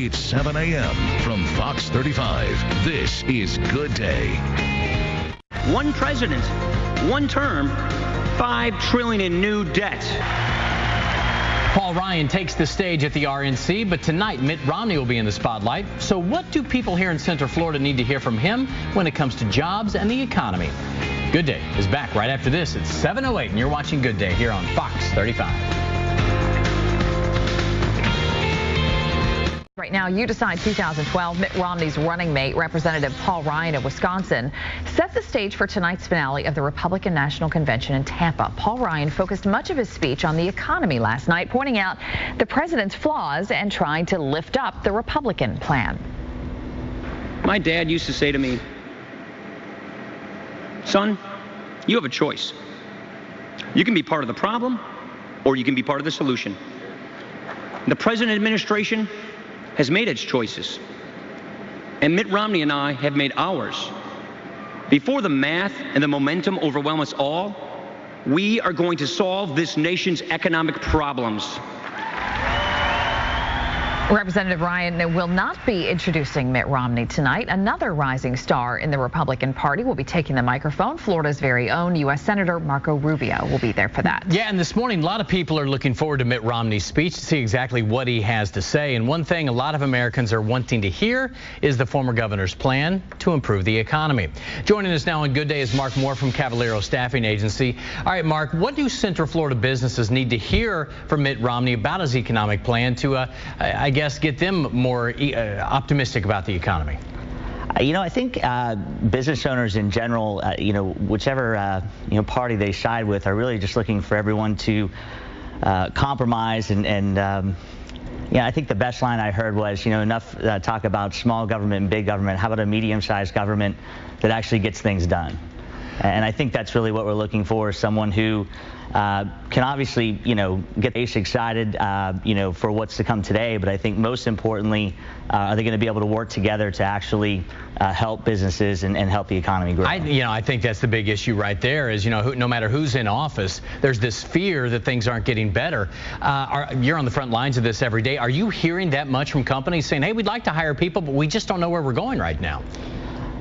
It's 7 a.m. from Fox 35. This is Good Day. One president, one term, $5 trillion in new debt. Paul Ryan takes the stage at the RNC, but tonight Mitt Romney will be in the spotlight. So what do people here in Central Florida need to hear from him when it comes to jobs and the economy? Good Day is back right after this. It's 7:08, and you're watching Good Day here on Fox 35. Right now, You Decide 2012, Mitt Romney's running mate, Representative Paul Ryan of Wisconsin, set the stage for tonight's finale of the Republican National Convention in Tampa. Paul Ryan focused much of his speech on the economy last night, pointing out the president's flaws and trying to lift up the Republican plan. My dad used to say to me, son, you have a choice. You can be part of the problem, or you can be part of the solution. The president administration has made its choices, and Mitt Romney and I have made ours. Before the math and the momentum overwhelm us all, we are going to solve this nation's economic problems. Representative Ryan will not be introducing Mitt Romney tonight. Another rising star in the Republican Party will be taking the microphone. Florida's very own U.S. Senator Marco Rubio will be there for that. Yeah, and this morning, a lot of people are looking forward to Mitt Romney's speech to see exactly what he has to say. And one thing a lot of Americans are wanting to hear is the former governor's plan to improve the economy. Joining us now on Good Day is Mark Moore from Kavaliro Staffing Agency. All right, Mark, what do Central Florida businesses need to hear from Mitt Romney about his economic plan to, I guess, get them more optimistic about the economy? I think business owners in general, whichever party they side with, are really just looking for everyone to compromise. I think the best line I heard was, enough talk about small government and big government. How about a medium-sized government that actually gets things done? And I think that's really what we're looking for, someone who can obviously, get excited, for what's to come today. But I think most importantly, are they going to be able to work together to actually help businesses and help the economy grow? I think that's the big issue right there is, no matter who's in office, there's this fear that things aren't getting better. You're on the front lines of this every day. Are you hearing that much from companies saying, hey, we'd like to hire people, but we just don't know where we're going right now?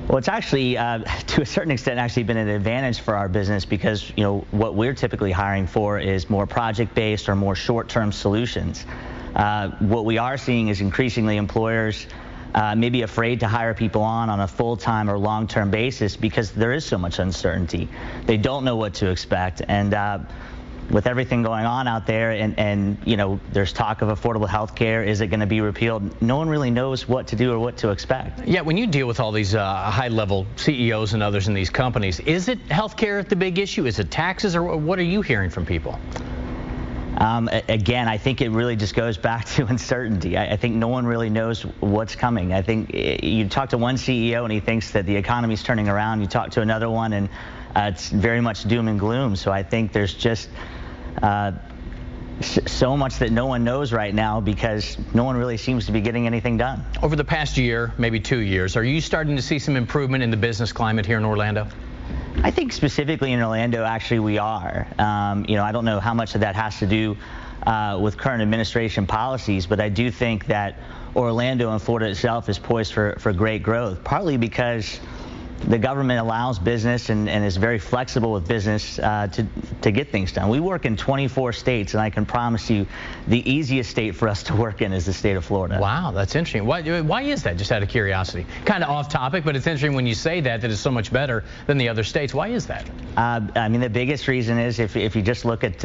Well, it's actually, to a certain extent, actually been an advantage for our business because, what we're typically hiring for is more project-based or more short-term solutions. What we are seeing is increasingly employers may be afraid to hire people on a full-time or long-term basis because there is so much uncertainty. They don't know what to expect. And with everything going on out there and there's talk of affordable health care, is it going to be repealed? No one really knows what to do or what to expect. Yeah, when you deal with all these high-level CEOs and others in these companies, is it health care the big issue? Is it taxes, or what are you hearing from people? Again, I think it really just goes back to uncertainty. I think no one really knows what's coming. I think you talk to one CEO and he thinks that the economy's turning around. You talk to another one and it's very much doom and gloom. So I think there's just so much that no one knows right now because no one really seems to be getting anything done. Over the past year, maybe 2 years, are you starting to see some improvement in the business climate here in Orlando? I think specifically in Orlando, actually, we are. I don't know how much of that has to do with current administration policies, but I do think that Orlando and Florida itself is poised for great growth, partly because the government allows business and is very flexible with business to get things done. We work in 24 states, and I can promise you the easiest state for us to work in is the state of Florida. Wow, that's interesting. Why is that, just out of curiosity? Kind of off topic, but it's interesting when you say that it's so much better than the other states. Why is that? The biggest reason is if you just look at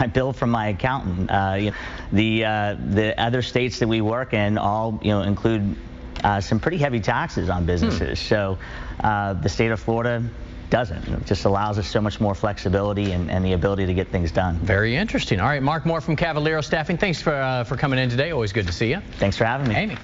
my bill from my accountant, the other states that we work in all include some pretty heavy taxes on businesses. So the state of Florida doesn't. It just allows us so much more flexibility and the ability to get things done. Very interesting. All right, Mark Moore from Kavaliro Staffing, thanks for coming in today. Always good to see you. Thanks for having me. Amy.